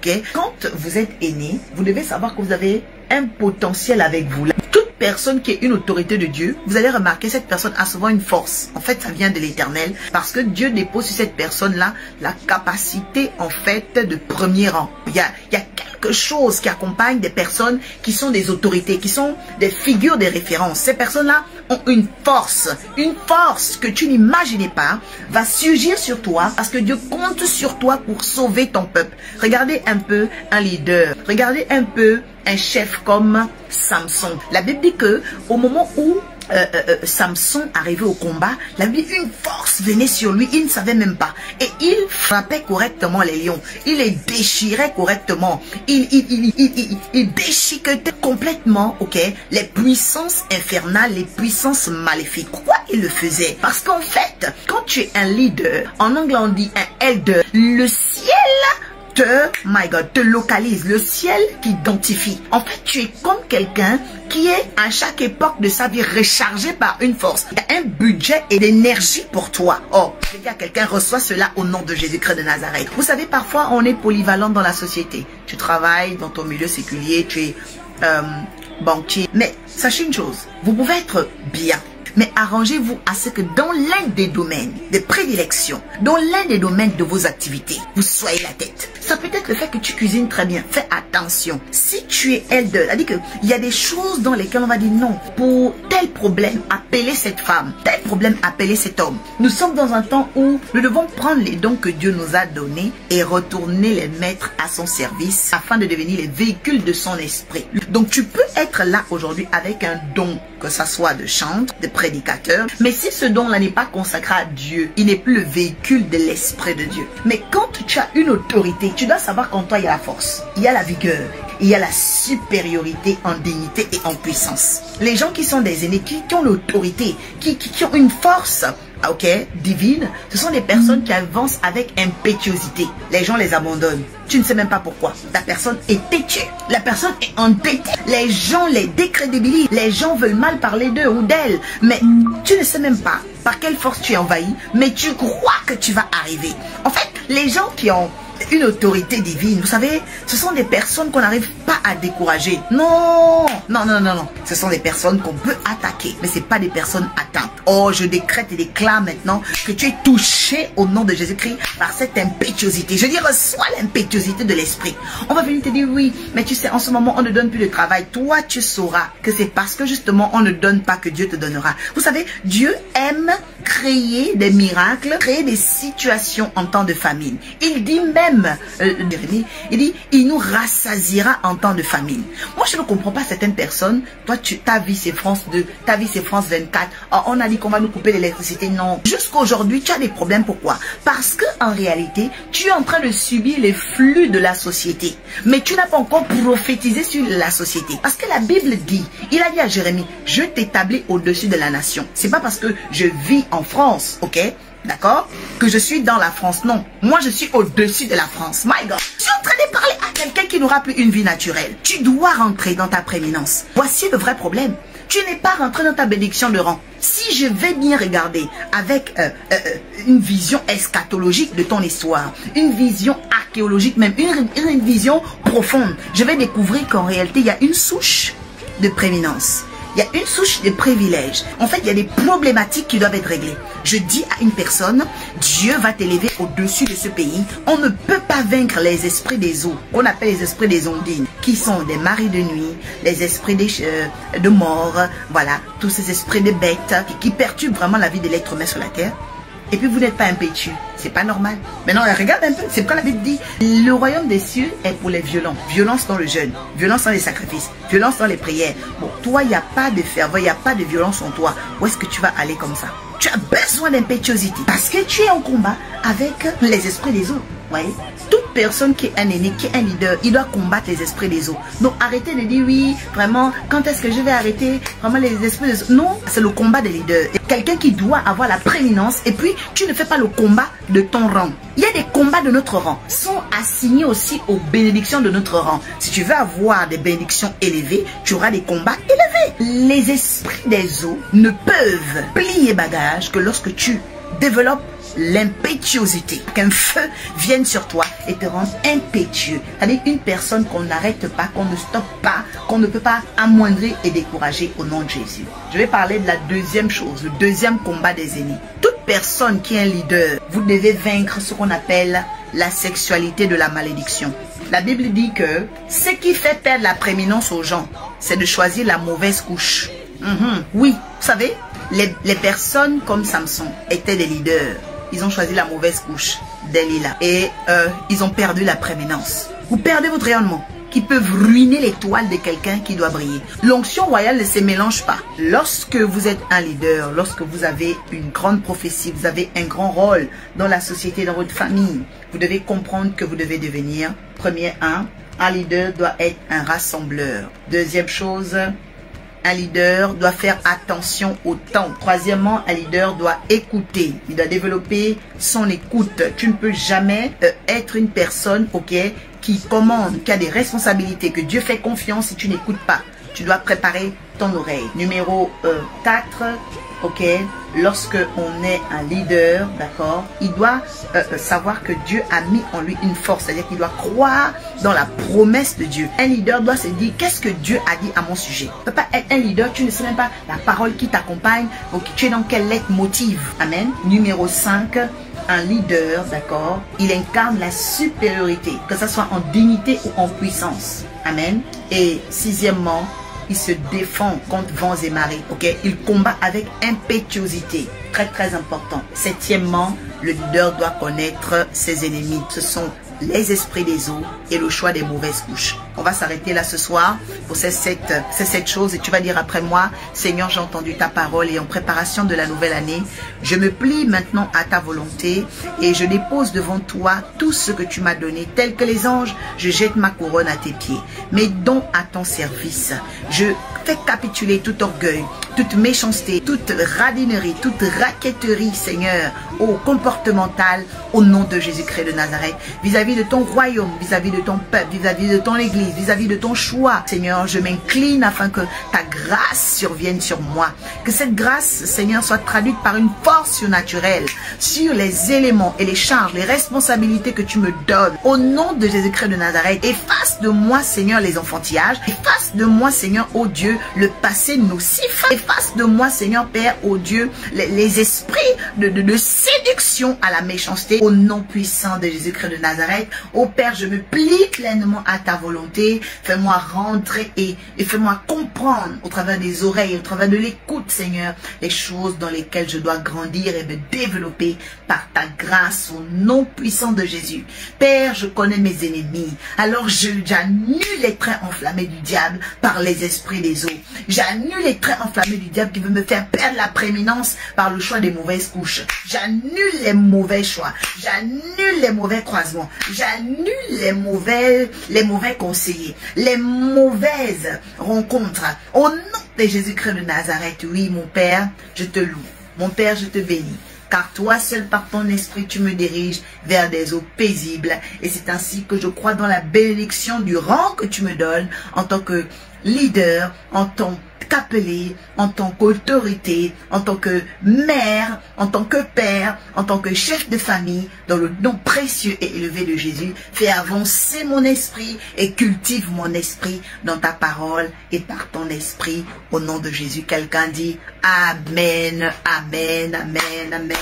ok? Quand vous êtes aîné, vous devez savoir que vous avez un potentiel avec vous. Toute personne qui est une autorité de Dieu, vous allez remarquer cette personne a souvent une force. En fait, ça vient de l'Éternel parce que Dieu dépose sur cette personne-là la capacité en fait de premier rang. Il y a quelque chose qui accompagne des personnes qui sont des autorités, qui sont des figures de référence. Ces personnes-là ont une force que tu n'imaginais pas va surgir sur toi parce que Dieu compte sur toi pour sauver ton peuple. Regardez un peu un leader, regardez un peu un chef comme Samson. La Bible dit que au moment où Samson arrivait au combat, la Bible, une force venait sur lui, il ne savait même pas. Et il frappait correctement les lions, il les déchirait correctement, il déchiquetait complètement, ok, les puissances infernales, les puissances maléfiques. Pourquoi il le faisait? Parce qu'en fait, quand tu es un leader, en anglais on dit un elder, le ciel te localise, le ciel t'identifie. En fait, tu es comme quelqu'un qui est à chaque époque de sa vie rechargé par une force. Il y a un budget et d'énergie pour toi. Oh, je dis à quelqu'un, reçois cela au nom de Jésus-Christ de Nazareth. Vous savez, parfois, on est polyvalent dans la société. Tu travailles dans ton milieu séculier, tu es banquier. Mais sachez une chose, vous pouvez être bien. Mais arrangez-vous à ce que dans l'un des domaines de prédilection, dans l'un des domaines de vos activités, vous soyez la tête. Ça peut être le fait que tu cuisines très bien. Fais attention. Si tu es elder, c'est-à-dire qu'il y a des choses dans lesquelles on va dire non. Pour tel problème, appelez cette femme. Tel problème, appelez cet homme. Nous sommes dans un temps où nous devons prendre les dons que Dieu nous a donnés et retourner les mettre à son service afin de devenir les véhicules de son esprit. Donc tu peux être là aujourd'hui avec un don, que ça soit de chanteur, de prédicateur, mais si ce don-là n'est pas consacré à Dieu, il n'est plus le véhicule de l'esprit de Dieu. Mais quand tu as une autorité, tu dois savoir qu'en toi il y a la force, il y a la vigueur, il y a la supériorité en dignité et en puissance. Les gens qui sont des aînés, qui ont l'autorité, qui ont une force, ok, divine, ce sont des personnes qui avancent avec impétuosité. Les gens les abandonnent. Tu ne sais même pas pourquoi. La personne est têtue. La personne est entêtée. Les gens les décrédibilisent. Les gens veulent mal parler d'eux ou d'elle. Mais tu ne sais même pas par quelle force tu es envahi. Mais tu crois que tu vas arriver. En fait, les gens qui ont une autorité divine, vous savez, ce sont des personnes qu'on n'arrive pas à décourager. Non, non, non, non, non. Ce sont des personnes qu'on peut attaquer, mais ce n'est pas des personnes atteintes. Oh, je décrète et déclare maintenant que tu es touché au nom de Jésus-Christ par cette impétuosité. Je dis, reçois l'impétuosité de l'esprit. On va venir te dire, oui, mais tu sais, en ce moment, on ne donne plus de travail. Toi, tu sauras que c'est parce que justement, on ne donne pas que Dieu te donnera. Vous savez, Dieu aime créer des miracles, créer des situations en temps de famine. Il dit même, il dit, il nous rassasiera en temps de famine. Moi, je ne comprends pas certaines personnes. Toi, ta vie, c'est France 2, ta vie, c'est France 24. Oh, on a dit qu'on va nous couper l'électricité. Non. Jusqu'aujourd'hui, tu as des problèmes. Pourquoi? Parce que en réalité, tu es en train de subir les flux de la société. Mais tu n'as pas encore prophétisé sur la société. Parce que la Bible dit, il a dit à Jérémie, je t'établis au-dessus de la nation. C'est pas parce que je vis en France, ok? D'accord? Que je suis dans la France. Non. Moi, je suis au-dessus de la France. My God. Je suis en train de parler à quelqu'un qui n'aura plus une vie naturelle. Tu dois rentrer dans ta prééminence. Voici le vrai problème. Tu n'es pas rentré dans ta bénédiction de rang. Si je vais bien regarder avec une vision eschatologique de ton histoire, une vision archéologique même, une vision profonde, je vais découvrir qu'en réalité, il y a une souche de prééminence. Il y a une souche de privilèges. En fait, il y a des problématiques qui doivent être réglées. Je dis à une personne, Dieu va t'élever au-dessus de ce pays. On ne peut pas vaincre les esprits des eaux, qu'on appelle les esprits des ondines, qui sont des maris de nuit, les esprits de mort, voilà, tous ces esprits de bêtes qui perturbent vraiment la vie de l'être humain sur la terre. Et puis vous n'êtes pas impétueux, c'est pas normal. Maintenant regarde un peu, c'est pourquoi la Bible dit le royaume des cieux est pour les violents. Violence dans le jeûne, violence dans les sacrifices, violence dans les prières. Bon, toi il n'y a pas de ferveur, il n'y a pas de violence en toi. Où est-ce que tu vas aller comme ça? Tu as besoin d'impétuosité parce que tu es en combat avec les esprits des eaux. Voyez, toute personne qui est un aîné, qui est un leader, il doit combattre les esprits des eaux. Donc arrêtez de dire oui, vraiment, quand est-ce que je vais arrêter vraiment les esprits des eaux? Non, c'est le combat des leaders. Quelqu'un qui doit avoir la prééminence et puis tu ne fais pas le combat de ton rang. Il y a des combats de notre rang, sont assignés aussi aux bénédictions de notre rang. Si tu veux avoir des bénédictions élevées, tu auras des combats élevés. Les esprits des eaux ne peuvent plier bagage que lorsque tu développes l'impétuosité, qu'un feu vienne sur toi et te rendre impétueux. C'est-à-dire une personne qu'on n'arrête pas, qu'on ne stoppe pas, qu'on ne peut pas amoindrir et décourager au nom de Jésus. Je vais parler de la deuxième chose, le deuxième combat des ennemis. Toute personne qui est un leader, vous devez vaincre ce qu'on appelle la sexualité de la malédiction. La Bible dit que ce qui fait perdre la prééminence aux gens, c'est de choisir la mauvaise couche. Oui, vous savez, les personnes comme Samson étaient des leaders. Ils ont choisi la mauvaise couche, Delilah. Et ils ont perdu la prééminence. Vous perdez votre rayonnement, qui peuvent ruiner l'étoile de quelqu'un qui doit briller. L'onction royale ne se mélange pas. Lorsque vous êtes un leader, lorsque vous avez une grande prophétie, vous avez un grand rôle dans la société, dans votre famille, vous devez comprendre que vous devez devenir, premier un leader doit être un rassembleur. Deuxième chose, un leader doit faire attention au temps. Troisièmement, un leader doit écouter. Il doit développer son écoute. Tu ne peux jamais être une personne, qui commande, qui a des responsabilités, que Dieu fait confiance si tu n'écoutes pas. Tu dois préparer ton oreille. Numéro 4, lorsque on est un leader, d'accord, il doit savoir que Dieu a mis en lui une force, c'est-à-dire qu'il doit croire dans la promesse de Dieu. Un leader doit se dire, qu'est-ce que Dieu a dit à mon sujet? Tu ne peux pas être un leader, tu ne sais même pas la parole qui t'accompagne, tu es dans quel leitmotiv. Amen. Numéro 5, un leader, d'accord, il incarne la supériorité, que ce soit en dignité ou en puissance. Amen. Et sixièmement, il se défend contre vents et marées, il combat avec impétuosité, très important. Septièmement, le leader doit connaître ses ennemis. Ce sont les esprits des eaux et le choix des mauvaises couches. On va s'arrêter là ce soir pour ces sept choses et tu vas dire après moi, Seigneur, j'ai entendu ta parole et en préparation de la nouvelle année, je me plie maintenant à ta volonté et je dépose devant toi tout ce que tu m'as donné, tel que les anges, je jette ma couronne à tes pieds, mes dons à ton service. Je fais capituler tout orgueil, toute méchanceté, toute radinerie, toute raquetterie, Seigneur, comportementale, au nom de Jésus-Christ de Nazareth, vis-à-vis de ton royaume, vis-à-vis de ton peuple, vis-à-vis de ton église, vis-à-vis de ton choix. Seigneur, je m'incline afin que ta grâce survienne sur moi. Que cette grâce, Seigneur, soit traduite par une force surnaturelle sur les éléments et les charges, les responsabilités que tu me donnes. Au nom de Jésus-Christ de Nazareth, efface de moi, Seigneur, les enfantillages. Efface de moi, Seigneur, oh Dieu, le passé nocif. Efface de moi, Seigneur, Père, oh Dieu, les esprits de séduction à la méchanceté. Au nom puissant de Jésus-Christ de Nazareth, oh Père, je me plie pleinement à ta volonté. Fais-moi rentrer et fais-moi comprendre au travers des oreilles, au travers de l'écoute, Seigneur, les choses dans lesquelles je dois grandir et me développer par ta grâce au nom puissant de Jésus. Père, je connais mes ennemis. Alors j'annule les traits enflammés du diable par les esprits des eaux. J'annule les traits enflammés du diable qui veut me faire perdre la prééminence par le choix des mauvaises couches. J'annule les mauvais choix. J'annule les mauvais croisements. J'annule les mauvais conseillers. Les mauvaises rencontres. Au nom de Jésus-Christ de Nazareth, oui, mon Père, je te loue. Mon Père, je te bénis. Car toi seul par ton esprit tu me diriges vers des eaux paisibles. Et c'est ainsi que je crois dans la bénédiction du rang que tu me donnes en tant que leader, en tant qu'appelé, en tant qu'autorité, en tant que mère, en tant que père, en tant que chef de famille, dans le nom précieux et élevé de Jésus. Fais avancer mon esprit et cultive mon esprit dans ta parole et par ton esprit. Au nom de Jésus, quelqu'un dit Amen, Amen, Amen, Amen.